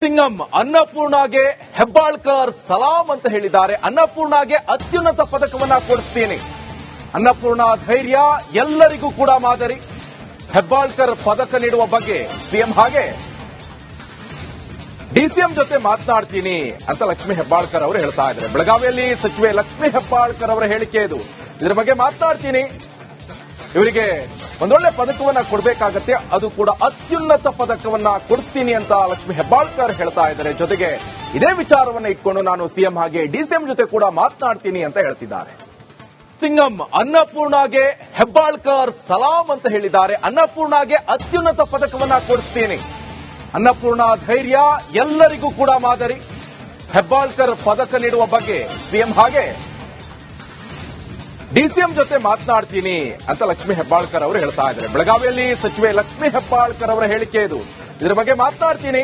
ಸಿಂಗಂ ಅನ್ನಪೂರ್ಣಗೆ ಹೆಬ್ಬಾಳ್ಕರ್ ಸಲಾಂ ಅಂತ ಹೇಳಿದ್ದಾರೆ. ಅನ್ನಪೂರ್ಣಗೆ ಅತ್ಯುನ್ನತ ಪದಕವನ್ನ ಕೊಡಿಸ್ತೀನಿ. ಅನ್ನಪೂರ್ಣ ಧೈರ್ಯ ಎಲ್ಲರಿಗೂ ಕೂಡ ಮಾದರಿ. ಹೆಬ್ಬಾಳ್ಕರ್ ಪದಕ ನೀಡುವ ಬಗ್ಗೆ ಸಿಎಂ ಹಾಗೆ ಡಿಸಿಎಂ ಜೊತೆ ಮಾತನಾಡ್ತೀನಿ ಅಂತ ಲಕ್ಷ್ಮೀ ಹೆಬ್ಬಾಳ್ಕರ್ ಅವರು ಹೇಳ್ತಾ ಇದ್ದಾರೆ. ಬೆಳಗಾವಿಯಲ್ಲಿ ಸಚಿವೆ ಲಕ್ಷ್ಮೀ ಹೆಬ್ಬಾಳ್ಕರ್ ಅವರ ಹೇಳಿಕೆ ಇದು. ಇದರ ಬಗ್ಗೆ ಮಾತನಾಡ್ತೀನಿ. ಇವರಿಗೆ ಒಂದೊಳ್ಳೆ ಪದಕವನ್ನ ಕೊಡಬೇಕಾಗತ್ತೆ, ಅದು ಕೂಡ ಅತ್ಯುನ್ನತ ಪದಕವನ್ನ ಕೊಡ್ತೀನಿ ಅಂತ ಲಕ್ಷ್ಮೀ ಹೆಬ್ಬಾಳ್ಕರ್ ಹೇಳ್ತಾ ಇದ್ದಾರೆ. ಜೊತೆಗೆ ಇದೇ ವಿಚಾರವನ್ನ ಇಟ್ಕೊಂಡು ನಾನು ಸಿಎಂ ಹಾಗೆ ಡಿಸಿಎಂ ಜೊತೆ ಕೂಡ ಮಾತನಾಡ್ತೀನಿ ಅಂತ ಹೇಳ್ತಿದ್ದಾರೆ. ಸಿಂಗಂ ಅನ್ನಪೂರ್ಣಗೆ ಹೆಬ್ಬಾಳ್ಕರ್ ಸಲಾಂ ಅಂತ ಹೇಳಿದ್ದಾರೆ. ಅನ್ನಪೂರ್ಣಗೆ ಅತ್ಯುನ್ನತ ಪದಕವನ್ನ ಕೊಡಿಸ್ತೀನಿ. ಅನ್ನಪೂರ್ಣ ಧೈರ್ಯ ಎಲ್ಲರಿಗೂ ಕೂಡ ಮಾದರಿ. ಹೆಬ್ಬಾಳ್ಕರ್ ಪದಕ ನೀಡುವ ಬಗ್ಗೆ ಸಿಎಂ ಹಾಗೆ ಡಿಸಿಎಂ ಜೊತೆ ಮಾತನಾಡ್ತೀನಿ ಅಂತ ಲಕ್ಷ್ಮೀ ಹೆಬ್ಬಾಳ್ಕರ್ ಅವರು ಹೇಳ್ತಾ ಇದ್ದಾರೆ. ಬೆಳಗಾವಿಯಲ್ಲಿ ಸಚಿವೆ ಲಕ್ಷ್ಮೀ ಹೆಬ್ಬಾಳ್ಕರ್ ಅವರ ಹೇಳಿಕೆ ಇದು. ಇದರ ಬಗ್ಗೆ ಮಾತನಾಡ್ತೀನಿ.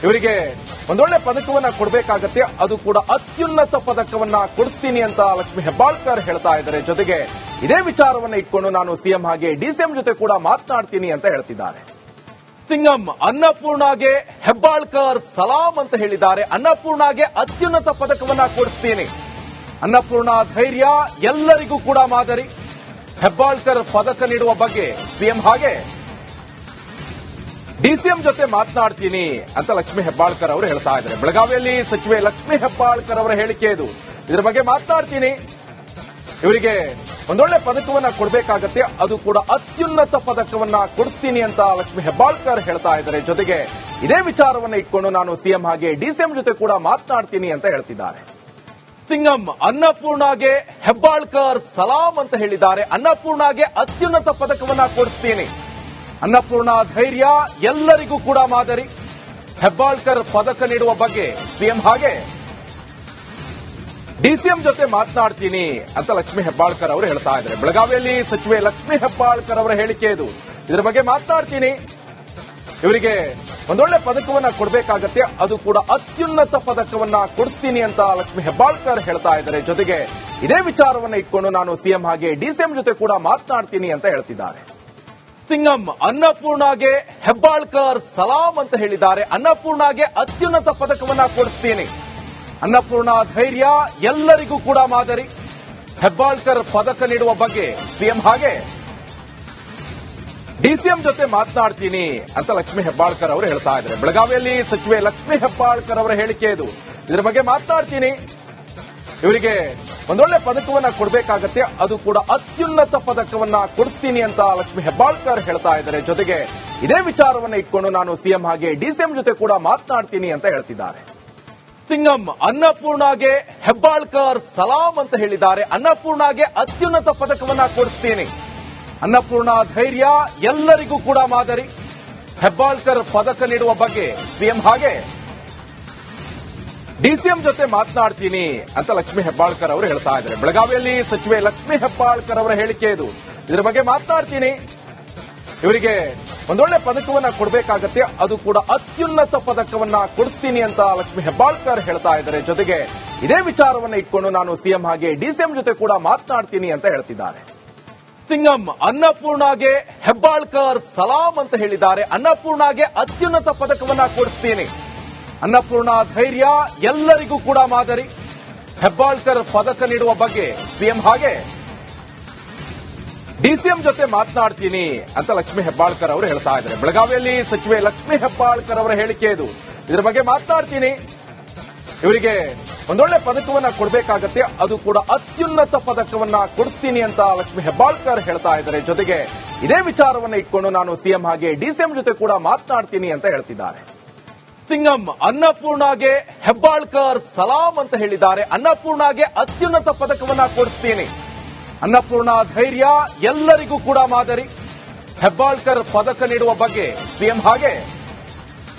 ಇವರಿಗೆ ಒಂದೊಳ್ಳೆ ಪದಕವನ್ನ ಕೊಡಬೇಕಾಗತ್ತೆ, ಅದು ಕೂಡ ಅತ್ಯುನ್ನತ ಪದಕವನ್ನ ಕೊಡಿಸ್ತೀನಿ ಅಂತ ಲಕ್ಷ್ಮೀ ಹೆಬ್ಬಾಳ್ಕರ್ ಹೇಳ್ತಾ ಇದ್ದಾರೆ. ಜೊತೆಗೆ ಇದೇ ವಿಚಾರವನ್ನ ಇಟ್ಕೊಂಡು ನಾನು ಸಿಎಂ ಹಾಗೆ ಡಿಸಿಎಂ ಜೊತೆ ಕೂಡ ಮಾತನಾಡ್ತೀನಿ ಅಂತ ಹೇಳ್ತಿದ್ದಾರೆ. ಸಿಂಗಂ ಅನ್ನಪೂರ್ಣಗೆ ಹೆಬ್ಬಾಳ್ಕರ್ ಸಲಾಂ ಅಂತ ಹೇಳಿದ್ದಾರೆ. ಅನ್ನಪೂರ್ಣಗೆ ಅತ್ಯುನ್ನತ ಪದಕವನ್ನ ಕೊಡಿಸ್ತೀನಿ. ಅನ್ನಪೂರ್ಣ ಧೈರ್ಯ ಎಲ್ಲರಿಗೂ ಕೂಡ ಮಾದರಿ. ಹೆಬ್ಬಾಳ್ಕರ್ ಪದಕ ನೀಡುವ ಬಗ್ಗೆ ಸಿಎಂ ಹಾಗೆ ಡಿಸಿಎಂ ಜೊತೆ ಮಾತನಾಡ್ತೀನಿ ಅಂತ ಲಕ್ಷ್ಮೀ ಹೆಬ್ಬಾಳ್ಕರ್ ಅವರು ಹೇಳ್ತಾ ಇದ್ದಾರೆ. ಬೆಳಗಾವಿಯಲ್ಲಿ ಸಚಿವೆ ಲಕ್ಷ್ಮೀ ಹೆಬ್ಬಾಳ್ಕರ್ ಅವರ ಹೇಳಿಕೆ ಇದು. ಇದರ ಬಗ್ಗೆ ಮಾತನಾಡ್ತೀನಿ. ಇವರಿಗೆ ಒಂದೊಳ್ಳೆ ಪದಕವನ್ನ ಕೊಡಬೇಕಾಗತ್ತೆ, ಅದು ಕೂಡ ಅತ್ಯುನ್ನತ ಪದಕವನ್ನ ಕೊಡಿಸ್ತೀನಿ ಅಂತ ಲಕ್ಷ್ಮೀ ಹೆಬ್ಬಾಳ್ಕರ್ ಹೇಳ್ತಾ ಇದ್ದಾರೆ. ಜೊತೆಗೆ ಇದೇ ವಿಚಾರವನ್ನ ಇಟ್ಕೊಂಡು ನಾನು ಸಿಎಂ ಹಾಗೆ ಡಿಸಿಎಂ ಜೊತೆ ಕೂಡ ಮಾತನಾಡ್ತೀನಿ ಅಂತ ಹೇಳ್ತಿದ್ದಾರೆ. ಸಿಂಗಂ ಅನ್ನಪೂರ್ಣಗೆ ಹೆಬ್ಬಾಳ್ಕರ್ ಸಲಾಂ ಅಂತ ಹೇಳಿದ್ದಾರೆ. ಅನ್ನಪೂರ್ಣಗೆ ಅತ್ಯುನ್ನತ ಪದಕವನ್ನ ಕೊಡಿಸ್ತೀನಿ. ಅನ್ನಪೂರ್ಣ ಧೈರ್ಯ ಎಲ್ಲರಿಗೂ ಕೂಡ ಮಾದರಿ. ಹೆಬ್ಬಾಳ್ಕರ್ ಪದಕ ನೀಡುವ ಬಗ್ಗೆ ಸಿಎಂ ಹಾಗೆ ಡಿಸಿಎಂ ಜೊತೆ ಮಾತನಾಡ್ತೀನಿ ಅಂತ ಲಕ್ಷ್ಮೀ ಹೆಬ್ಬಾಳ್ಕರ್ ಅವರು ಹೇಳ್ತಾ ಇದ್ದಾರೆ. ಬೆಳಗಾವಿಯಲ್ಲಿ ಸಚಿವೆ ಲಕ್ಷ್ಮೀ ಹೆಬ್ಬಾಳ್ಕರ್ ಅವರ ಹೇಳಿಕೆ ಇದು. ಇದರ ಬಗ್ಗೆ ಮಾತನಾಡ್ತೀನಿ. ಇವರಿಗೆ ಒಂದೊಳ್ಳೆ ಪದಕವನ್ನ ಕೊಡಬೇಕಾಗತ್ತೆ, ಅದು ಕೂಡ ಅತ್ಯುನ್ನತ ಪದಕವನ್ನ ಕೊಡಿಸ್ತೀನಿ ಅಂತ ಲಕ್ಷ್ಮೀ ಹೆಬ್ಬಾಳ್ಕರ್ ಹೇಳ್ತಾ ಇದ್ದಾರೆ. ಜೊತೆಗೆ ಇದೇ ವಿಚಾರವನ್ನ ಇಟ್ಕೊಂಡು ನಾನು ಸಿಎಂ ಹಾಗೆ ಡಿಸಿಎಂ ಜೊತೆ ಕೂಡ ಮಾತನಾಡ್ತೀನಿ ಅಂತ ಹೇಳ್ತಿದ್ದಾರೆ. ಸಿಂಗಂ ಅನ್ನಪೂರ್ಣಗೆ ಹೆಬ್ಬಾಳ್ಕರ್ ಸಲಾಂ ಅಂತ ಹೇಳಿದ್ದಾರೆ. ಅನ್ನಪೂರ್ಣಗೆ ಅತ್ಯುನ್ನತ ಪದಕವನ್ನ ಕೊಡಿಸ್ತೀನಿ. ಅನ್ನಪೂರ್ಣ ಧೈರ್ಯ ಎಲ್ಲರಿಗೂ ಕೂಡ ಮಾದರಿ. ಹೆಬ್ಬಾಳ್ಕರ್ ಪದಕ ನೀಡುವ ಬಗ್ಗೆ ಸಿಎಂ ಹಾಗೆ ಡಿಸಿಎಂ ಜೊತೆ ಮಾತನಾಡ್ತೀನಿ ಅಂತ ಲಕ್ಷ್ಮೀ ಹೆಬ್ಬಾಳ್ಕರ್ ಅವರು ಹೇಳ್ತಾ ಇದ್ದಾರೆ. ಬೆಳಗಾವಿಯಲ್ಲಿ ಸಚಿವೆ ಲಕ್ಷ್ಮೀ ಹೆಬ್ಬಾಳ್ಕರ್ ಅವರ ಹೇಳಿಕೆ ಇದು. ಇದರ ಬಗ್ಗೆ ಮಾತನಾಡ್ತೀನಿ. ಇವರಿಗೆ ಒಂದೊಳ್ಳೆ ಪದಕವನ್ನ ಕೊಡಬೇಕಾಗತ್ತೆ, ಅದು ಕೂಡ ಅತ್ಯುನ್ನತ ಪದಕವನ್ನ ಕೊಡಿಸ್ತೀನಿ ಅಂತ ಲಕ್ಷ್ಮೀ ಹೆಬ್ಬಾಳ್ಕರ್ ಹೇಳ್ತಾ ಇದ್ದಾರೆ. ಜೊತೆಗೆ ಇದೇ ವಿಚಾರವನ್ನ ಇಟ್ಕೊಂಡು ನಾನು ಸಿಎಂ ಹಾಗೆ ಡಿಸಿಎಂ ಜೊತೆ ಕೂಡ ಮಾತನಾಡ್ತೀನಿ ಅಂತ ಹೇಳ್ತಿದ್ದಾರೆ. ಸಿಂಗಂ ಅನ್ನಪೂರ್ಣಗೆ ಹೆಬ್ಬಾಳ್ಕರ್ ಸಲಾಂ ಅಂತ ಹೇಳಿದ್ದಾರೆ. ಅನ್ನಪೂರ್ಣಗೆ ಅತ್ಯುನ್ನತ ಪದಕವನ್ನ ಕೊಡಿಸ್ತೀನಿ. ಅನ್ನಪೂರ್ಣ ಧೈರ್ಯ ಎಲ್ಲರಿಗೂ ಕೂಡ ಮಾದರಿ. ಹೆಬ್ಬಾಳ್ಕರ್ ಪದಕ ನೀಡುವ ಬಗ್ಗೆ ಸಿಎಂ ಹಾಗೆ ಡಿಸಿಎಂ ಜೊತೆ ಮಾತನಾಡ್ತೀನಿ ಅಂತ ಲಕ್ಷ್ಮೀ ಹೆಬ್ಬಾಳ್ಕರ್ ಅವರು ಹೇಳ್ತಾ ಇದ್ದಾರೆ. ಬೆಳಗಾವಿಯಲ್ಲಿ ಸಚಿವೆ ಲಕ್ಷ್ಮೀ ಹೆಬ್ಬಾಳ್ಕರ್ ಅವರ ಹೇಳಿಕೆ ಇದು. ಇದರ ಬಗ್ಗೆ ಮಾತನಾಡ್ತೀನಿ. ಇವರಿಗೆ ಒಂದೊಳ್ಳೆ ಪದಕವನ್ನ ಕೊಡಬೇಕಾಗತ್ತೆ, ಅದು ಕೂಡ ಅತ್ಯುನ್ನತ ಪದಕವನ್ನ ಕೊಡಿಸ್ತೀನಿ ಅಂತ ಲಕ್ಷ್ಮೀ ಹೆಬ್ಬಾಳ್ಕರ್ ಹೇಳ್ತಾ ಇದ್ದಾರೆ. ಜೊತೆಗೆ ಇದೇ ವಿಚಾರವನ್ನ ಇಟ್ಕೊಂಡು ನಾನು ಸಿಎಂ ಹಾಗೆ ಡಿಸಿಎಂ ಜೊತೆ ಕೂಡ ಮಾತನಾಡ್ತೀನಿ ಅಂತ ಹೇಳ್ತಿದ್ದಾರೆ. ಸಿಂಗಂ ಅನ್ನಪೂರ್ಣಗೆ ಹೆಬ್ಬಾಳ್ಕರ್ ಸಲಾಂ ಅಂತ ಹೇಳಿದ್ದಾರೆ. ಅನ್ನಪೂರ್ಣಗೆ ಅತ್ಯುನ್ನತ ಪದಕವನ್ನ ಕೊಡಿಸ್ತೀನಿ. ಅನ್ನಪೂರ್ಣ ಧೈರ್ಯ ಎಲ್ಲರಿಗೂ ಕೂಡ ಮಾದರಿ. ಹೆಬ್ಬಾಳ್ಕರ್ ಪದಕ ನೀಡುವ ಬಗ್ಗೆ ಸಿಎಂ ಹಾಗೆ ಡಿಸಿಎಂ ಜೊತೆ ಮಾತನಾಡ್ತೀನಿ ಅಂತ ಲಕ್ಷ್ಮೀ ಹೆಬ್ಬಾಳ್ಕರ್ ಅವರು ಹೇಳ್ತಾ ಇದ್ದಾರೆ. ಬೆಳಗಾವಿಯಲ್ಲಿ ಸಚಿವೆ ಲಕ್ಷ್ಮೀ ಹೆಬ್ಬಾಳ್ಕರ್ ಅವರ ಹೇಳಿಕೆ ಇದು. ಇದರ ಬಗ್ಗೆ ಮಾತನಾಡ್ತೀನಿ. ಇವರಿಗೆ ಒಂದೊಳ್ಳೆ ಪದಕವನ್ನ ಕೊಡಬೇಕಾಗತ್ತೆ, ಅದು ಕೂಡ ಅತ್ಯುನ್ನತ ಪದಕವನ್ನ ಕೊಡಿಸ್ತೀನಿ ಅಂತ ಲಕ್ಷ್ಮೀ ಹೆಬ್ಬಾಳ್ಕರ್ ಹೇಳ್ತಾ ಇದ್ದಾರೆ. ಜೊತೆಗೆ ಇದೇ ವಿಚಾರವನ್ನ ಇಟ್ಕೊಂಡು ನಾನು ಸಿಎಂ ಹಾಗೆ ಡಿಸಿಎಂ ಜೊತೆ ಕೂಡ ಮಾತನಾಡ್ತೀನಿ ಅಂತ ಹೇಳ್ತಿದ್ದಾರೆ. ಸಿಂಗಂ ಅನ್ನಪೂರ್ಣಗೆ ಹೆಬ್ಬಾಳ್ಕರ್ ಸಲಾಂ ಅಂತ ಹೇಳಿದ್ದಾರೆ. ಅನ್ನಪೂರ್ಣಗೆ ಅತ್ಯುನ್ನತ ಪದಕವನ್ನ ಕೊಡಿಸ್ತೀನಿ. ಅನ್ನಪೂರ್ಣ ಧೈರ್ಯ ಎಲ್ಲರಿಗೂ ಕೂಡ ಮಾದರಿ. ಹೆಬ್ಬಾಳ್ಕರ್ ಪದಕ ನೀಡುವ ಬಗ್ಗೆ ಸಿಎಂ ಹಾಗೆ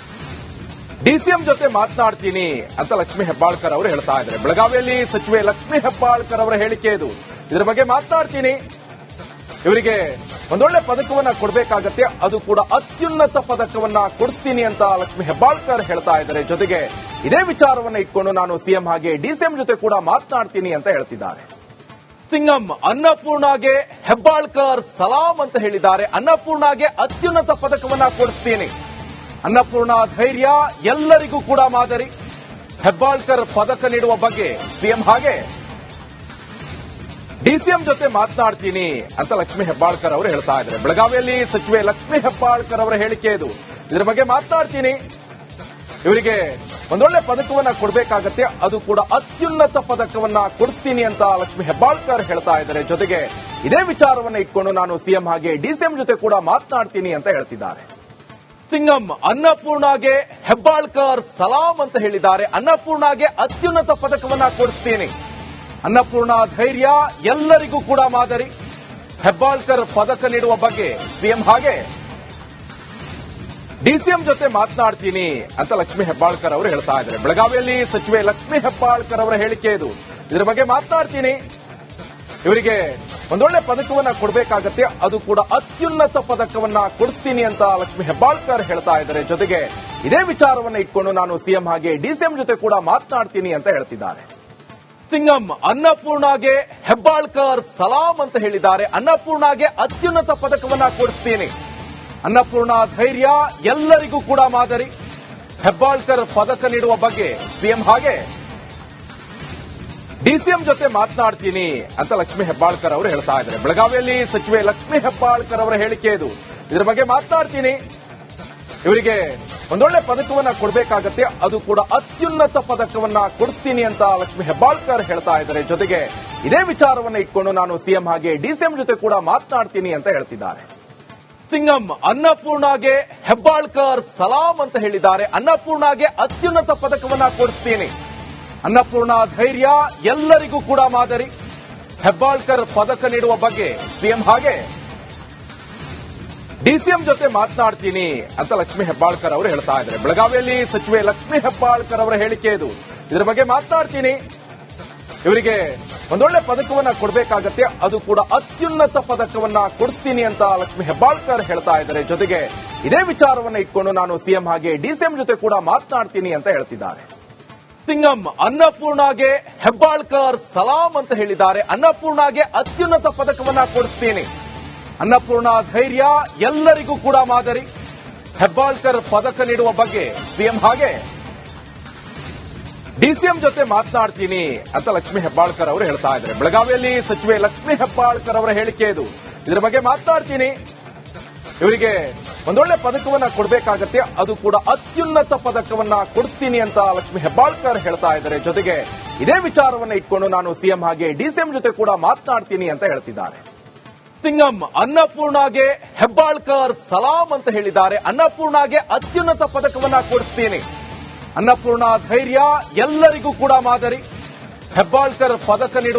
ಡಿಸಿಎಂ ಜೊತೆ ಮಾತನಾಡ್ತೀನಿ ಅಂತ ಲಕ್ಷ್ಮೀ ಹೆಬ್ಬಾಳ್ಕರ್ ಅವರು ಹೇಳ್ತಾ ಇದ್ದಾರೆ. ಬೆಳಗಾವಿಯಲ್ಲಿ ಸಚಿವೆ ಲಕ್ಷ್ಮೀ ಹೆಬ್ಬಾಳ್ಕರ್ ಅವರ ಹೇಳಿಕೆ ಇದು. ಇದರ ಬಗ್ಗೆ ಮಾತನಾಡ್ತೀನಿ. ಇವರಿಗೆ ಒಂದೊಳ್ಳೆ ಪದಕವನ್ನ ಕೊಡಬೇಕಾಗತ್ತೆ, ಅದು ಕೂಡ ಅತ್ಯುನ್ನತ ಪದಕವನ್ನ ಕೊಡಿಸ್ತೀನಿ ಅಂತ ಲಕ್ಷ್ಮೀ ಹೆಬ್ಬಾಳ್ಕರ್ ಹೇಳ್ತಾ ಇದ್ದಾರೆ. ಜೊತೆಗೆ ಇದೇ ವಿಚಾರವನ್ನ ಇಟ್ಕೊಂಡು ನಾನು ಸಿಎಂ ಹಾಗೆ ಡಿಸಿಎಂ ಜೊತೆ ಕೂಡ ಮಾತನಾಡ್ತೀನಿ ಅಂತ ಹೇಳ್ತಿದ್ದಾರೆ. ಸಿಂಗಂ ಅನ್ನಪೂರ್ಣಗೆ ಹೆಬ್ಬಾಳ್ಕರ್ ಸಲಾಂ ಅಂತ ಹೇಳಿದ್ದಾರೆ. ಅನ್ನಪೂರ್ಣಗೆ ಅತ್ಯುನ್ನತ ಪದಕವನ್ನ ಕೊಡಿಸ್ತೀನಿ. ಅನ್ನಪೂರ್ಣ ಧೈರ್ಯ ಎಲ್ಲರಿಗೂ ಕೂಡ ಮಾದರಿ. ಹೆಬ್ಬಾಳ್ಕರ್ ಪದಕ ನೀಡುವ ಬಗ್ಗೆ ಸಿಎಂ ಹಾಗೆ ಡಿಸಿಎಂ ಜೊತೆ ಮಾತನಾಡ್ತೀನಿ ಅಂತ ಲಕ್ಷ್ಮೀ ಹೆಬ್ಬಾಳ್ಕರ್ ಅವರು ಹೇಳ್ತಾ ಇದ್ದಾರೆ. ಬೆಳಗಾವಿಯಲ್ಲಿ ಸಚಿವೆ ಲಕ್ಷ್ಮೀ ಹೆಬ್ಬಾಳ್ಕರ್ ಅವರ ಹೇಳಿಕೆ ಇದು. ಇದರ ಬಗ್ಗೆ ಮಾತನಾಡ್ತೀನಿ, ಇವರಿಗೆ ಒಂದೊಳ್ಳೆ ಪದಕವನ್ನ ಕೊಡಬೇಕಾಗತ್ತೆ, ಅದು ಕೂಡ ಅತ್ಯುನ್ನತ ಪದಕವನ್ನ ಕೊಡ್ತೀನಿ ಅಂತ ಲಕ್ಷ್ಮೀ ಹೆಬ್ಬಾಳ್ಕರ್ ಹೇಳ್ತಾ ಇದ್ದಾರೆ. ಜೊತೆಗೆ ಇದೇ ವಿಚಾರವನ್ನ ಇಟ್ಕೊಂಡು ನಾನು ಸಿಎಂ ಹಾಗೆ ಡಿಸಿಎಂ ಜೊತೆ ಕೂಡ ಮಾತನಾಡ್ತೀನಿ ಅಂತ ಹೇಳ್ತಿದ್ದಾರೆ. ಸಿಂಗಂ ಅನ್ನಪೂರ್ಣಗೆ ಹೆಬ್ಬಾಳ್ಕರ್ ಸಲಾಂ ಅಂತ ಹೇಳಿದ್ದಾರೆ. ಅನ್ನಪೂರ್ಣಗೆ ಅತ್ಯುನ್ನತ ಪದಕವನ್ನ ಕೊಡಿಸ್ತೀನಿ. ಅನ್ನಪೂರ್ಣ ಧೈರ್ಯ ಎಲ್ಲರಿಗೂ ಕೂಡ ಮಾದರಿ. ಹೆಬ್ಬಾಳ್ಕರ್ ಪದಕ ನೀಡುವ ಬಗ್ಗೆ ಸಿಎಂ ಹಾಗೆ ಡಿಸಿಎಂ ಜೊತೆ ಮಾತನಾಡ್ತೀನಿ ಅಂತ ಲಕ್ಷ್ಮೀ ಹೆಬ್ಬಾಳ್ಕರ್ ಅವರು ಹೇಳ್ತಾ ಇದ್ದಾರೆ. ಬೆಳಗಾವಿಯಲ್ಲಿ ಸಚಿವೆ ಲಕ್ಷ್ಮೀ ಹೆಬ್ಬಾಳ್ಕರ್ ಅವರ ಹೇಳಿಕೆ ಇದು. ಇದರ ಬಗ್ಗೆ ಮಾತನಾಡ್ತೀನಿ, ಇವರಿಗೆ ಒಂದೊಳ್ಳೆ ಪದಕವನ್ನ ಕೊಡಬೇಕಾಗತ್ತೆ, ಅದು ಕೂಡ ಅತ್ಯುನ್ನತ ಪದಕವನ್ನ ಕೊಡಿಸ್ತೀನಿ ಅಂತ ಲಕ್ಷ್ಮೀ ಹೆಬ್ಬಾಳ್ಕರ್ ಹೇಳ್ತಾ ಇದ್ದಾರೆ. ಜೊತೆಗೆ ಇದೇ ವಿಚಾರವನ್ನ ಇಟ್ಕೊಂಡು ನಾನು ಸಿಎಂ ಹಾಗೆ ಡಿಸಿಎಂ ಜೊತೆ ಕೂಡ ಮಾತನಾಡ್ತೀನಿ ಅಂತ ಹೇಳ್ತಿದ್ದಾರೆ. ಸಿಂಗಂ ಅನ್ನಪೂರ್ಣಗೆ ಹೆಬ್ಬಾಳ್ಕರ್ ಸಲಾಂ ಅಂತ ಹೇಳಿದ್ದಾರೆ. ಅನ್ನಪೂರ್ಣಗೆ ಅತ್ಯುನ್ನತ ಪದಕವನ್ನ ಕೊಡಿಸ್ತೀನಿ. ಅನ್ನಪೂರ್ಣ ಧೈರ್ಯ ಎಲ್ಲರಿಗೂ ಕೂಡ ಮಾದರಿ. ಹೆಬ್ಬಾಳ್ಕರ್ ಪದಕ ನೀಡುವ ಬಗ್ಗೆ ಸಿಎಂ ಹಾಗೆ ಡಿಸಿಎಂ ಜೊತೆ ಮಾತನಾಡ್ತೀನಿ ಅಂತ ಲಕ್ಷ್ಮೀ ಹೆಬ್ಬಾಳ್ಕರ್ ಅವರು ಹೇಳ್ತಾ ಇದ್ದಾರೆ. ಬೆಳಗಾವಿಯಲ್ಲಿ ಸಚಿವೆ ಲಕ್ಷ್ಮೀ ಹೆಬ್ಬಾಳ್ಕರ್ ಅವರ ಹೇಳಿಕೆ ಇದು. ಇದರ ಬಗ್ಗೆ ಮಾತನಾಡ್ತೀನಿ, ಇವರಿಗೆ ಒಂದೊಳ್ಳೆ ಪದಕವನ್ನ ಕೊಡಬೇಕಾಗತ್ತೆ, ಅದು ಕೂಡ ಅತ್ಯುನ್ನತ ಪದಕವನ್ನ ಕೊಡಿಸ್ತೀನಿ ಅಂತ ಲಕ್ಷ್ಮೀ ಹೆಬ್ಬಾಳ್ಕರ್ ಹೇಳ್ತಾ ಇದ್ದಾರೆ. ಜೊತೆಗೆ ಇದೇ ವಿಚಾರವನ್ನ ಇಟ್ಕೊಂಡು ನಾನು ಸಿಎಂ ಹಾಗೆ ಡಿಸಿಎಂ ಜೊತೆ ಕೂಡ ಮಾತನಾಡ್ತೀನಿ ಅಂತ ಹೇಳ್ತಿದ್ದಾರೆ. ಸಿಂಗಂ ಅನ್ನಪೂರ್ಣಗೆ ಹೆಬ್ಬಾಳ್ಕರ್ ಸಲಾಂ ಅಂತ ಹೇಳಿದ್ದಾರೆ. ಅನ್ನಪೂರ್ಣಗೆ ಅತ್ಯುನ್ನತ ಪದಕವನ್ನ ಕೊಡಿಸ್ತೀನಿ. ಅನ್ನಪೂರ್ಣ ಧೈರ್ಯ ಎಲ್ಲರಿಗೂ ಕೂಡ ಮಾದರಿ. ಹೆಬ್ಬಾಳ್ಕರ್ ಪದಕ ನೀಡುವ ಬಗ್ಗೆ ಸಿಎಂ ಹಾಗೆ ಡಿಸಿಎಂ ಜೊತೆ ಮಾತನಾಡ್ತೀನಿ ಅಂತ ಲಕ್ಷ್ಮೀ ಹೆಬ್ಬಾಳ್ಕರ್ ಅವರು ಹೇಳ್ತಾ ಇದ್ದಾರೆ. ಬೆಳಗಾವಿಯಲ್ಲಿ ಸಚಿವೆ ಲಕ್ಷ್ಮೀ ಹೆಬ್ಬಾಳ್ಕರ್ ಅವರ ಹೇಳಿಕೆ ಇದು. ಇದರ ಬಗ್ಗೆ ಮಾತನಾಡ್ತೀನಿ, ಇವರಿಗೆ ಒಂದೊಳ್ಳೆ ಪದಕವನ್ನ ಕೊಡಬೇಕಾಗತ್ತೆ, ಅದು ಕೂಡ ಅತ್ಯುನ್ನತ ಪದಕವನ್ನ ಕೊಡಿಸ್ತೀನಿ ಅಂತ ಲಕ್ಷ್ಮೀ ಹೆಬ್ಬಾಳ್ಕರ್ ಹೇಳ್ತಾ ಇದ್ದಾರೆ. ಜೊತೆಗೆ ಇದೇ ವಿಚಾರವನ್ನ ಇಟ್ಕೊಂಡು ನಾನು ಸಿಎಂ ಹಾಗೆ ಡಿಸಿಎಂ ಜೊತೆ ಕೂಡ ಮಾತನಾಡ್ತೀನಿ ಅಂತ ಹೇಳ್ತಿದ್ದಾರೆ. ಸಿಂಗಂ ಅನ್ನಪೂರ್ಣಗೆ ಹೆಬ್ಬಾಳ್ಕರ್ ಸಲಾಂ ಅಂತ ಹೇಳಿದ್ದಾರೆ. ಅನ್ನಪೂರ್ಣಗೆ ಅತ್ಯುನ್ನತ ಪದಕವನ್ನ ಕೊಡಿಸ್ತೀನಿ. ಅನ್ನಪೂರ್ಣ ಧೈರ್ಯ ಎಲ್ಲರಿಗೂ ಕೂಡ ಮಾದರಿ. ಹೆಬ್ಬಾಳ್ಕರ್ ಪದಕ ನೀಡುವ ಬಗ್ಗೆ ಸಿಎಂ ಹಾಗೆ ಡಿಸಿಎಂ ಜೊತೆ ಮಾತನಾಡ್ತೀನಿ ಅಂತ ಲಕ್ಷ್ಮೀ ಹೆಬ್ಬಾಳ್ಕರ್ ಅವರು ಹೇಳ್ತಾ ಇದ್ದಾರೆ. ಬೆಳಗಾವಿಯಲ್ಲಿ ಸಚಿವೆ ಲಕ್ಷ್ಮೀ ಹೆಬ್ಬಾಳ್ಕರ್ ಅವರ ಹೇಳಿಕೆ ಇದು. ಇದರ ಬಗ್ಗೆ ಮಾತನಾಡ್ತೀನಿ, ಇವರಿಗೆ ಒಂದೊಳ್ಳೆ ಪದಕವನ್ನ ಕೊಡಬೇಕಾಗತ್ತೆ, ಅದು ಕೂಡ ಅತ್ಯುನ್ನತ ಪದಕವನ್ನ ಕೊಡಿಸ್ತೀನಿ ಅಂತ ಲಕ್ಷ್ಮೀ ಹೆಬ್ಬಾಳ್ಕರ್ ಹೇಳ್ತಾ ಇದ್ದಾರೆ. ಜೊತೆಗೆ ಇದೇ ವಿಚಾರವನ್ನ ಇಟ್ಕೊಂಡು ನಾನು ಸಿಎಂ ಹಾಗೆ ಡಿಸಿಎಂ ಜೊತೆ ಕೂಡ ಮಾತನಾಡ್ತೀನಿ ಅಂತ ಹೇಳ್ತಿದ್ದಾರೆ. ಸಿಂಗಂ ಅನ್ನಪೂರ್ಣಗೆ ಹೆಬ್ಬಾಳ್ಕರ್ ಸಲಾಂ ಅಂತ ಹೇಳಿದ್ದಾರೆ. ಅನ್ನಪೂರ್ಣಗೆ ಅತ್ಯುನ್ನತ ಪದಕವನ್ನ ಕೊಡಿಸ್ತೀನಿ. ಅನ್ನಪೂರ್ಣ ಧೈರ್ಯ ಎಲ್ಲರಿಗೂ ಕೂಡ ಮಾದರಿ. ಹೆಬ್ಬಾಳ್ಕರ್ ಪದಕ ನೀಡುವ